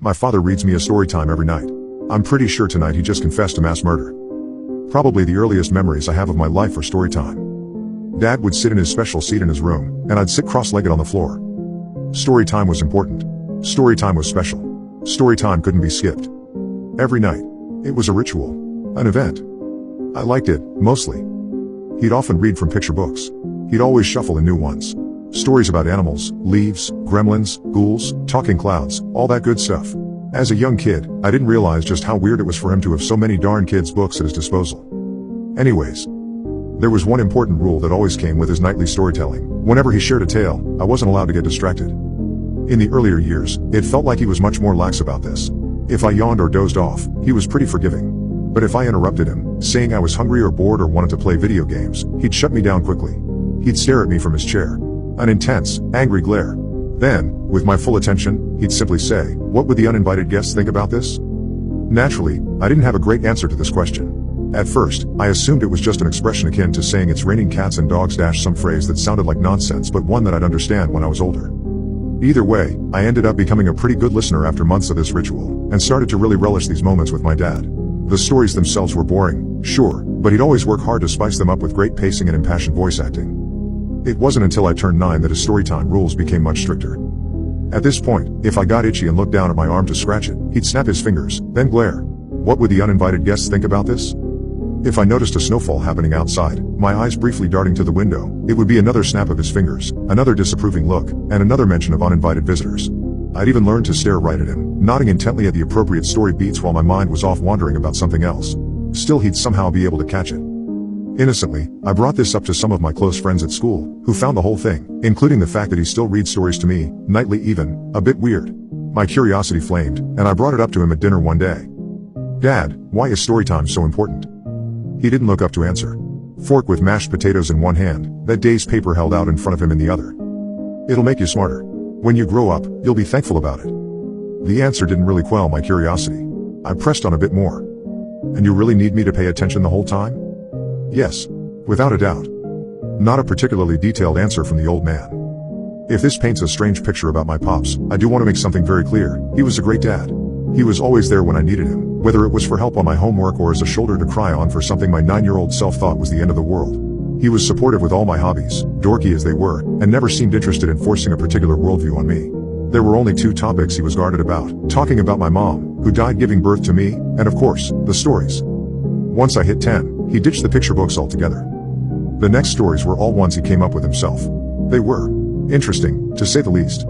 My father reads me a story time every night. I'm pretty sure tonight he just confessed to mass murder. Probably the earliest memories I have of my life are story time. Dad would sit in his special seat in his room, and I'd sit cross-legged on the floor. Story time was important. Story time was special. Story time couldn't be skipped. Every night. It was a ritual. An event. I liked it, mostly. He'd often read from picture books. He'd always shuffle in new ones. Stories about animals, leaves, gremlins, ghouls, talking clouds, all that good stuff. As a young kid, I didn't realize just how weird it was for him to have so many darn kids' books at his disposal. Anyways, there was one important rule that always came with his nightly storytelling. Whenever he shared a tale, I wasn't allowed to get distracted. In the earlier years, it felt like he was much more lax about this. If I yawned or dozed off, he was pretty forgiving. But if I interrupted him, saying I was hungry or bored or wanted to play video games, he'd shut me down quickly. He'd stare at me from his chair. An intense, angry glare. Then, with my full attention, he'd simply say, "What would the uninvited guests think about this?" Naturally, I didn't have a great answer to this question. At first, I assumed it was just an expression akin to saying it's raining cats and dogs - some phrase that sounded like nonsense but one that I'd understand when I was older. Either way, I ended up becoming a pretty good listener after months of this ritual, and started to really relish these moments with my dad. The stories themselves were boring, sure, but he'd always work hard to spice them up with great pacing and impassioned voice acting. It wasn't until I turned 9 that his storytime rules became much stricter. At this point, if I got itchy and looked down at my arm to scratch it, he'd snap his fingers, then glare. What would the uninvited guests think about this? If I noticed a snowfall happening outside, my eyes briefly darting to the window, it would be another snap of his fingers, another disapproving look, and another mention of uninvited visitors. I'd even learned to stare right at him, nodding intently at the appropriate story beats while my mind was off wandering about something else. Still, he'd somehow be able to catch it. Innocently, I brought this up to some of my close friends at school, who found the whole thing, including the fact that he still reads stories to me, nightly even, a bit weird. My curiosity flamed, and I brought it up to him at dinner one day. "Dad, why is storytime so important?" He didn't look up to answer. Fork with mashed potatoes in one hand, that day's paper held out in front of him in the other. "It'll make you smarter. When you grow up, you'll be thankful about it." The answer didn't really quell my curiosity. I pressed on a bit more. "And you really need me to pay attention the whole time?" "Yes. Without a doubt." Not a particularly detailed answer from the old man. If this paints a strange picture about my pops, I do want to make something very clear. He was a great dad. He was always there when I needed him, whether it was for help on my homework or as a shoulder to cry on for something my 9-year-old self thought was the end of the world. He was supportive with all my hobbies, dorky as they were, and never seemed interested in forcing a particular worldview on me. There were only 2 topics he was guarded about, talking about my mom, who died giving birth to me, and of course, the stories. Once I hit 10, he ditched the picture books altogether. The next stories were all ones he came up with himself. They were interesting, to say the least.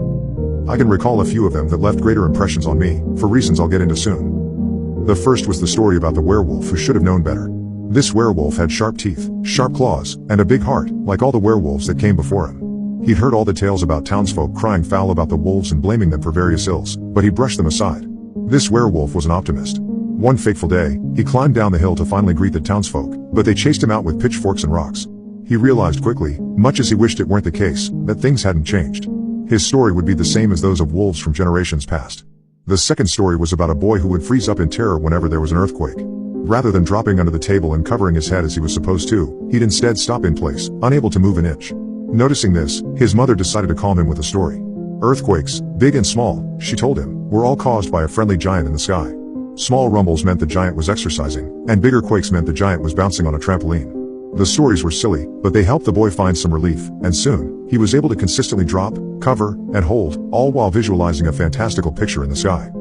I can recall a few of them that left greater impressions on me, for reasons I'll get into soon. The first was the story about the werewolf who should have known better. This werewolf had sharp teeth, sharp claws, and a big heart, like all the werewolves that came before him. He'd heard all the tales about townsfolk crying foul about the wolves and blaming them for various ills, but he brushed them aside. This werewolf was an optimist. One fateful day, he climbed down the hill to finally greet the townsfolk, but they chased him out with pitchforks and rocks. He realized quickly, much as he wished it weren't the case, that things hadn't changed. His story would be the same as those of wolves from generations past. The second story was about a boy who would freeze up in terror whenever there was an earthquake. Rather than dropping under the table and covering his head as he was supposed to, he'd instead stop in place, unable to move an inch. Noticing this, his mother decided to calm him with a story. Earthquakes, big and small, she told him, were all caused by a friendly giant in the sky. Small rumbles meant the giant was exercising, and bigger quakes meant the giant was bouncing on a trampoline. The stories were silly, but they helped the boy find some relief, and soon, he was able to consistently drop, cover, and hold, all while visualizing a fantastical picture in the sky.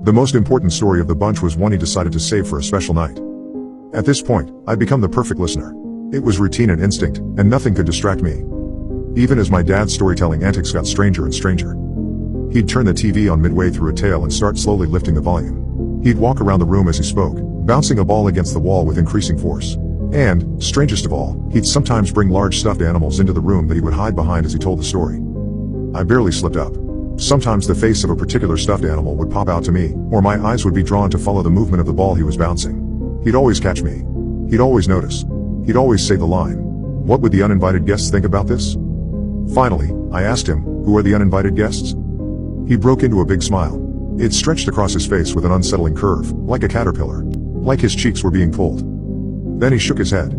The most important story of the bunch was one he decided to save for a special night. At this point, I'd become the perfect listener. It was routine and instinct, and nothing could distract me. Even as my dad's storytelling antics got stranger and stranger. He'd turn the TV on midway through a tale and start slowly lifting the volume. He'd walk around the room as he spoke, bouncing a ball against the wall with increasing force. And, strangest of all, he'd sometimes bring large stuffed animals into the room that he would hide behind as he told the story. I barely slipped up. Sometimes the face of a particular stuffed animal would pop out to me, or my eyes would be drawn to follow the movement of the ball he was bouncing. He'd always catch me. He'd always notice. He'd always say the line, "What would the uninvited guests think about this?" Finally, I asked him, "Who are the uninvited guests?" He broke into a big smile. It stretched across his face with an unsettling curve, like a caterpillar. Like his cheeks were being pulled. Then he shook his head.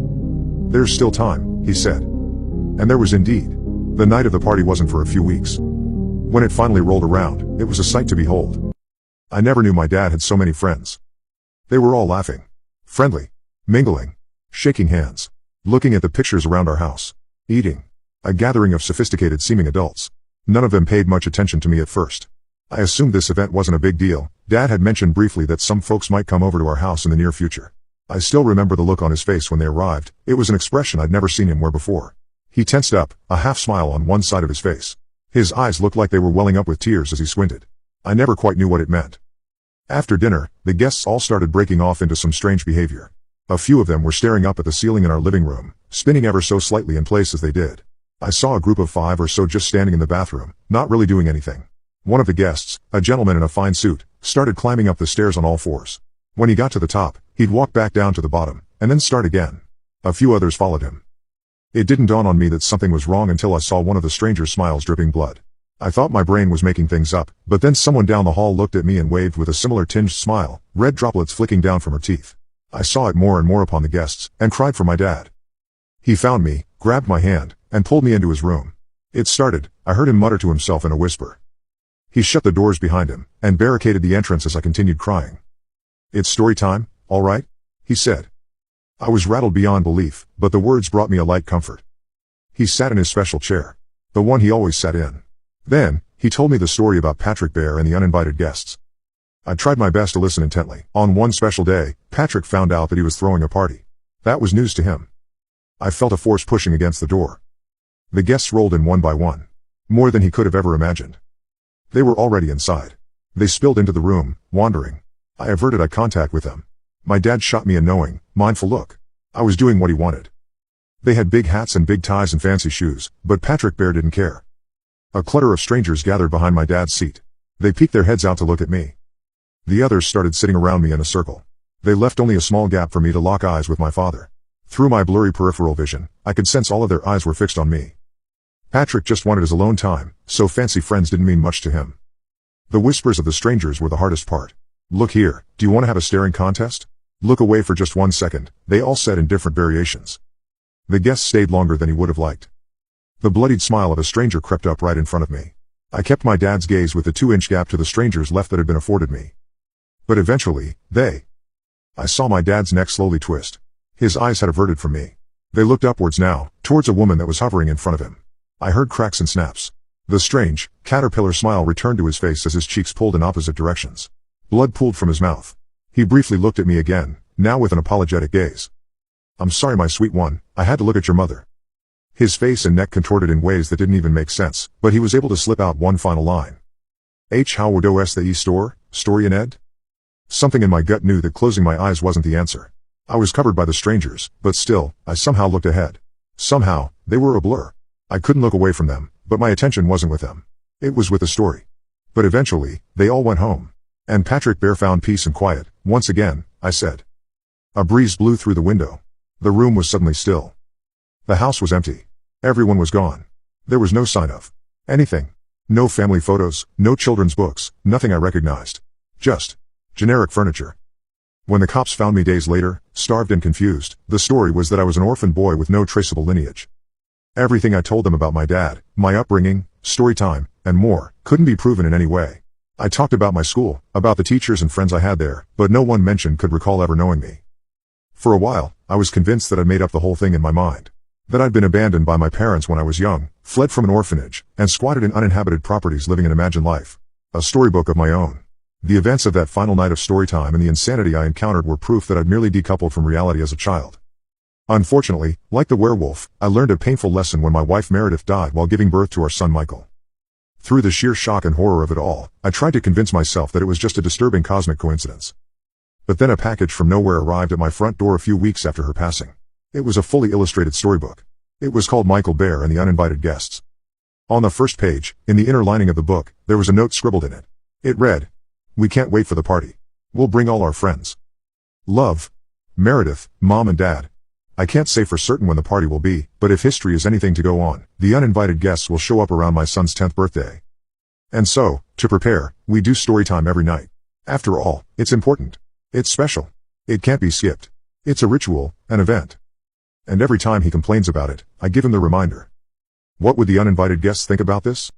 "There's still time," he said. And there was indeed. The night of the party wasn't for a few weeks. When it finally rolled around, it was a sight to behold. I never knew my dad had so many friends. They were all laughing, friendly, mingling, shaking hands, looking at the pictures around our house, eating. A gathering of sophisticated-seeming adults. None of them paid much attention to me at first. I assumed this event wasn't a big deal. Dad had mentioned briefly that some folks might come over to our house in the near future. I still remember the look on his face when they arrived. It was an expression I'd never seen him wear before. He tensed up, a half smile on one side of his face. His eyes looked like they were welling up with tears as he squinted. I never quite knew what it meant. After dinner, the guests all started breaking off into some strange behavior. A few of them were staring up at the ceiling in our living room, spinning ever so slightly in place as they did. I saw a group of 5 or so just standing in the bathroom, not really doing anything. One of the guests, a gentleman in a fine suit, started climbing up the stairs on all fours. When he got to the top, he'd walk back down to the bottom, and then start again. A few others followed him. It didn't dawn on me that something was wrong until I saw one of the stranger's smiles dripping blood. I thought my brain was making things up, but then someone down the hall looked at me and waved with a similar tinged smile, red droplets flicking down from her teeth. I saw it more and more upon the guests, and cried for my dad. He found me, grabbed my hand, and pulled me into his room. It started, I heard him mutter to himself in a whisper. He shut the doors behind him, and barricaded the entrance as I continued crying. "It's story time, all right?" he said. I was rattled beyond belief, but the words brought me a light comfort. He sat in his special chair, the one he always sat in. Then, he told me the story about Patrick Bear and the uninvited guests. I tried my best to listen intently. On one special day, Patrick found out that he was throwing a party. That was news to him. I felt a force pushing against the door. The guests rolled in one by one. More than he could have ever imagined. They were already inside. They spilled into the room, wandering. I averted eye contact with them. My dad shot me a knowing, mindful look. I was doing what he wanted. They had big hats and big ties and fancy shoes, but Patrick Bear didn't care. A clutter of strangers gathered behind my dad's seat. They peeked their heads out to look at me. The others started sitting around me in a circle. They left only a small gap for me to lock eyes with my father. Through my blurry peripheral vision, I could sense all of their eyes were fixed on me. Patrick just wanted his alone time, so fancy friends didn't mean much to him. The whispers of the strangers were the hardest part. "Look here, do you want to have a staring contest? Look away for just 1 second," they all said in different variations. The guest stayed longer than he would have liked. The bloodied smile of a stranger crept up right in front of me. I kept my dad's gaze with the 2-inch gap to the stranger's left that had been afforded me. But eventually, I saw my dad's neck slowly twist. His eyes had averted from me. They looked upwards now, towards a woman that was hovering in front of him. I heard cracks and snaps. The strange, caterpillar smile returned to his face as his cheeks pulled in opposite directions. Blood pooled from his mouth. He briefly looked at me again, now with an apologetic gaze. "I'm sorry, my sweet one, I had to look at your mother." His face and neck contorted in ways that didn't even make sense, but he was able to slip out one final line. "How would os the store, story in ed?" Something in my gut knew that closing my eyes wasn't the answer. I was covered by the strangers, but still, I somehow looked ahead. Somehow, they were a blur. I couldn't look away from them, but my attention wasn't with them. It was with the story. But eventually, they all went home. And Patrick Bear found peace and quiet, once again, I said. A breeze blew through the window. The room was suddenly still. The house was empty. Everyone was gone. There was no sign of anything. No family photos, no children's books, nothing I recognized. Just generic furniture. When the cops found me days later, starved and confused, the story was that I was an orphan boy with no traceable lineage. Everything I told them about my dad, my upbringing, story time, and more, couldn't be proven in any way. I talked about my school, about the teachers and friends I had there, but no one mentioned could recall ever knowing me. For a while, I was convinced that I'd made up the whole thing in my mind. That I'd been abandoned by my parents when I was young, fled from an orphanage, and squatted in uninhabited properties living an imagined life. A storybook of my own. The events of that final night of storytime and the insanity I encountered were proof that I'd merely decoupled from reality as a child. Unfortunately, like the werewolf, I learned a painful lesson when my wife Meredith died while giving birth to our son Michael. Through the sheer shock and horror of it all, I tried to convince myself that it was just a disturbing cosmic coincidence. But then a package from nowhere arrived at my front door a few weeks after her passing. It was a fully illustrated storybook. It was called Michael Bear and the Uninvited Guests. On the first page, in the inner lining of the book, there was a note scribbled in it. It read, "We can't wait for the party. We'll bring all our friends. Love, Meredith, Mom and Dad." I can't say for certain when the party will be, but if history is anything to go on, the uninvited guests will show up around my son's 10th birthday. And so, to prepare, we do storytime every night. After all, it's important. It's special. It can't be skipped. It's a ritual, an event. And every time he complains about it, I give him the reminder. What would the uninvited guests think about this?